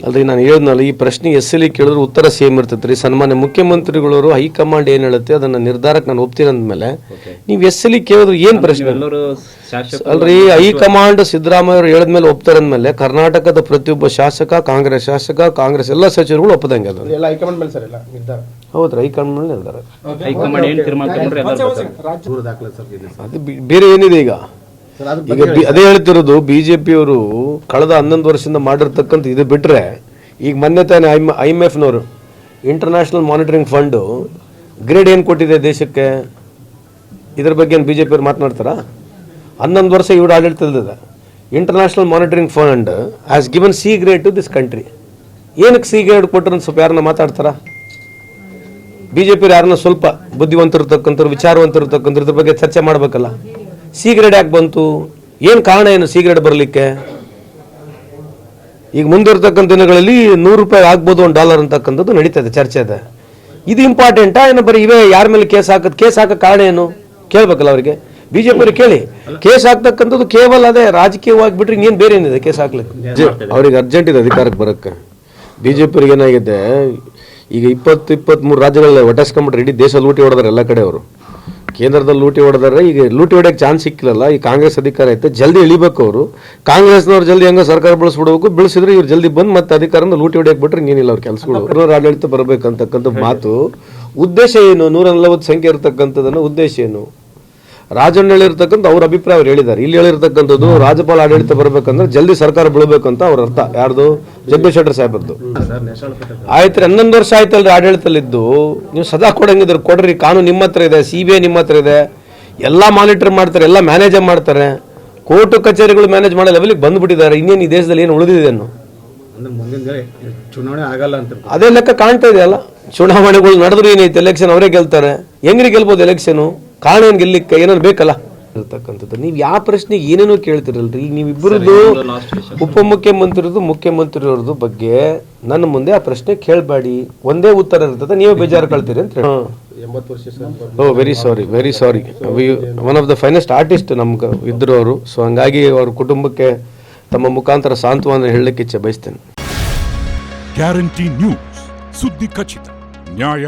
ಅಲ್ರಿ, ನಾನು ಹೇಳಿದ್ನಲ್ಲ, ಈ ಪ್ರಶ್ನೆ ಎಲ್ಲಿ ಕೇಳಿದ್ರು ಉತ್ತರ ಸೇಮ್ ಇರ್ತೈತೆ ರೀ. ಸನ್ಮಾನ್ಯ ಮುಖ್ಯಮಂತ್ರಿಗಳವರು ಹೈಕಮಾಂಡ್ ಏನು ಹೇಳುತ್ತೆ ಅದನ್ನ ನಿರ್ಧಾರಕ್ಕೆ ನಾನು ಒಪ್ತೀನಿ ಅಂದಮೇಲೆ ನೀವು ಎಲ್ಲಿ ಕೇಳಿದ್ರು ಏನು ಪ್ರಶ್ನೆ ಅಲ್ರಿ? ಹೈಕಮಾಂಡ್ ಸಿದ್ದರಾಮಯ್ಯ ಅವರು ಹೇಳಿದ್ಮೇಲೆ ಒಪ್ತಾರೆ ಅಂದಮೇಲೆ ಕರ್ನಾಟಕದ ಪ್ರತಿಯೊಬ್ಬ ಶಾಸಕ, ಕಾಂಗ್ರೆಸ್ ಎಲ್ಲ ಸಚಿವರುಗಳು ಒಪ್ಪದಂಗೆ ಅದು. ಹೌದ್ರಿ, ಹೈಕಮಾಂಡ್ ಮೇಲೆ ನಿರ್ಧಾರ. ಅದು ಬೇರೆ ಏನಿದೆ ಈಗ ಅದೇ ಹೇಳ್ತಿರೋದು. ಬಿಜೆಪಿಯವರು ಕಳೆದ 11 ವರ್ಷದಿಂದ ಮಾಡಿರ್ತಕ್ಕಂಥ ಇದು ಬಿಟ್ರೆ, ಈಗ ಮೊನ್ನೆ ತಾನೇ IMF international monitoring fund grade ಏನು ಕೊಟ್ಟಿದೆ ದೇಶಕ್ಕೆ, ಇದ್ರ ಬಗ್ಗೆ ಏನು ಬಿಜೆಪಿ ಅವ್ರು ಮಾತನಾಡ್ತಾರ? 11 ವರ್ಷ ಇವ್ರು ಆಡಳಿತದ international monitoring fund has given C grade two this country. ಏನಕ್ಕೆ C ಗ್ರೇಡ್ ಕೊಟ್ಟರು ಸ್ವಲ್ಪ ಯಾರನ್ನ ಮಾತಾಡ್ತಾರ? ಬಿಜೆಪಿ ಯಾರನ್ನ ಸ್ವಲ್ಪ ಬುದ್ಧಿವಂತರಿರ್ತಕ್ಕಂಥವ್ರು, ವಿಚಾರವಂತರಿರ್ತಕ್ಕಂಥದ್ರ ಬಗ್ಗೆ ಚರ್ಚೆ ಮಾಡ್ಬೇಕಲ್ಲ. C ಗ್ರೇಡ್ ಯಾಕೆ ಬಂತು? ಏನು ಕಾರಣ ಏನು C ಗ್ರೇಡ್ ಬರಲಿಕ್ಕೆ? ಈಗ ಮುಂದಿರ್ತಕ್ಕಂಥ ದಿನಗಳಲ್ಲಿ $100 ಆಗ್ಬೋದು $1 ಅಂತಕ್ಕಂಥದ್ದು ನಡೀತದೆ, ಚರ್ಚೆ ಇದೆ. ಇದು ಇಂಪಾರ್ಟೆಂಟಾ ಏನೋ? ಬರೀ ಇವೇ ಯಾರ ಮೇಲೆ ಕೇಸ್ ಹಾಕ ಕಾರಣ ಏನು ಕೇಳ್ಬೇಕಲ್ಲ ಅವರಿಗೆ. ಬಿಜೆಪಿ ಅವ್ರಿಗೆ ಕೇಳಿ. ಕೇಸ್ ಹಾಕ್ತಕ್ಕಂಥದ್ದು ಕೇವಲ ಅದೇ ರಾಜಕೀಯವಾಗಿ ಬಿಟ್ರೆ ಇನ್ನೇನು ಬೇರೆ ಏನಿದೆ ಕೇಸ್ ಹಾಕ್ಲಿಕ್ಕೆ? ಅವ್ರಿಗೆ ಅರ್ಜೆಂಟ್ ಇದೆ ಅಧಿಕಾರಕ್ಕೆ ಬರೋಕ್ಕೆ. ಬಿಜೆಪಿ ಅವ್ರಿಗೆ ಏನಾಗಿದೆ, ಈಗ 20-23 ರಾಜ್ಯಗಳಲ್ಲಿ ಒಟ್ಟಿಸ್ಕೊಂಡ್ಬಿಟ್ರೆ ಇಡೀ ದೇಶ ಲೂಟಿ ಹೊಡೆದಾರೆ ಎಲ್ಲ ಕಡೆ. ಅವರು ಕೇಂದ್ರದಲ್ಲಿ ಲೂಟಿ ಹೊಡೆದಾರೆ. ಈಗ ಲೂಟಿ ಹೊಡೆಯಕ್ಕೆ ಚಾನ್ಸ್ ಸಿಕ್ಕಿಲ್ಲ. ಈ ಕಾಂಗ್ರೆಸ್ ಅಧಿಕಾರ ಐತೆ, ಜಲ್ದಿ ಇಳಿಬೇಕು ಅವರು. ಕಾಂಗ್ರೆಸ್ನವ್ರು ಜಲ್ದಿ ಹೆಂಗೋ ಸರ್ಕಾರ ಬೆಳೆಸ್ಬಿಡ್ಬೇಕು. ಬೆಳೆಸಿದ್ರೆ ಇವ್ರು ಜಲ್ದಿ ಬಂದು ಮತ್ತೆ ಅಧಿಕಾರದಿಂದ ಲೂಟಿ ಹೊಡೆಯಕ್ಕೆ ಬಿಟ್ರೆ ಇನ್ನೇನಿಲ್ಲ ಅವ್ರ ಕೆಲಸಗಳು. ಆಡಳಿತ ಬರಬೇಕಂತಕ್ಕಂಥ ಮಾತು ಉದ್ದೇಶ ಏನು? 140 ಸಂಖ್ಯೆ ಇರತಕ್ಕಂಥದ್ದನ್ನು ಉದ್ದೇಶ ಏನು? ರಾಜಣ್ಣ ಹೇಳಿರ್ತಕ್ಕಂಥ ಅವ್ರ ಅಭಿಪ್ರಾಯ ಅವ್ರು ಹೇಳಿದ್ದಾರೆ. ಇಲ್ಲಿ ಹೇಳಿರ್ತಕ್ಕಂಥದ್ದು ರಾಜ್ಯಪಾಲ ಆಡಳಿತ ಬರಬೇಕಂದ್ರೆ ಜಲ್ದಿ ಸರ್ಕಾರ ಬೀಳಬೇಕಂತ ಅವ್ರ ಅರ್ಥ. ಯಾರ್ದು? ಜಗದೀಶ್ ಶೆಟ್ಟರ್ ಸಾಹೇಬ್ರದ್ದು. ಆಯ್ತು, 11 ವರ್ಷ ಆಯ್ತಲ್ರಿ ಆಡಳಿತದಲ್ಲಿದ್ದು. ನೀವು ಸದಾ ಕೊಡಂಗಿದ್ರೆ ಕೊಡ್ರಿ. ಕಾನೂನು ನಿಮ್ಮ ಹತ್ರ ಇದೆ, CBI ನಿಮ್ಮ ಹತ್ರ ಇದೆ, ಎಲ್ಲ ಮಾನಿಟರ್ ಮಾಡ್ತಾರೆ, ಎಲ್ಲ ಮ್ಯಾನೇಜ್ ಮಾಡ್ತಾರೆ. ಕೋರ್ಟ್ ಕಚೇರಿಗಳು ಮ್ಯಾನೇಜ್ ಮಾಡೋ ಲೆವೆಲ್ಗೆ ಬಂದ್ಬಿಟ್ಟಿದ್ದಾರೆ. ಇನ್ನೇನು ಈ ದೇಶದಲ್ಲಿ ಏನು ಉಳಿದಿದೆ ಅನ್ನೋ ಚುನಾವಣೆ ಆಗಲ್ಲ ಅಂತ ಅದೇ ಲೆಕ್ಕ ಕಾಣ್ತಾ ಇದೆಯಲ್ಲ. ಚುನಾವಣೆಗಳು ನಡೆದ್ರು ಏನೈತೆ, ಎಲೆಕ್ಷನ್ ಅವರೇ ಗೆಲ್ತಾರೆ. ಹೆಂಗ್ರಿ ಗೆಲ್ಬೋದು ಎಲೆಕ್ಷನು? ಕಾರಣ ಏನು ಗೆಲ್ಲಿಕ್ಕೆ? ಏನಾದ್ರು ಬೇಕಲ್ಲ ಇರ್ತಕ್ಕಂಥದ್ದು. ನೀವು ಯಾವ ಪ್ರಶ್ನೆ ಏನೇನೋ ಕೇಳ್ತಿರಲ್ರಿ. ಈಗ ನೀವಿಬ್ಬರದ್ದು ಉಪಮುಖ್ಯಮಂತ್ರಿದು ಮುಖ್ಯಮಂತ್ರಿಯವ್ರದ್ದು ಬಗ್ಗೆ ನನ್ನ ಮುಂದೆ ಆ ಪ್ರಶ್ನೆ ಕೇಳಬೇಡಿ. ಒಂದೇ ಉತ್ತರ ಇರ್ತದೆ, ನೀವೇ ಬೇಜಾರು ಕಳ್ತೀರಿ ಅಂತ ಹೇಳಿ. Very sorry. One of the finest artist ನಮ್ಗೆ ಇದ್ರು ಅವರು. ಸೊ ಹಂಗಾಗಿ ಅವ್ರ ಕುಟುಂಬಕ್ಕೆ ತಮ್ಮ ಮುಖಾಂತರ ಸಾಂತ್ವನ ಹೇಳಲಿಕ್ಕೆ ಇಚ್ಛೆ ಬಯಸ್ತೇನೆ. ಗ್ಯಾರಂಟಿ ನ್ಯೂಸ್, ಸುದ್ದಿ ಖಚಿತ, ನ್ಯಾಯ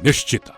ನಿಶ್ಚಿತ.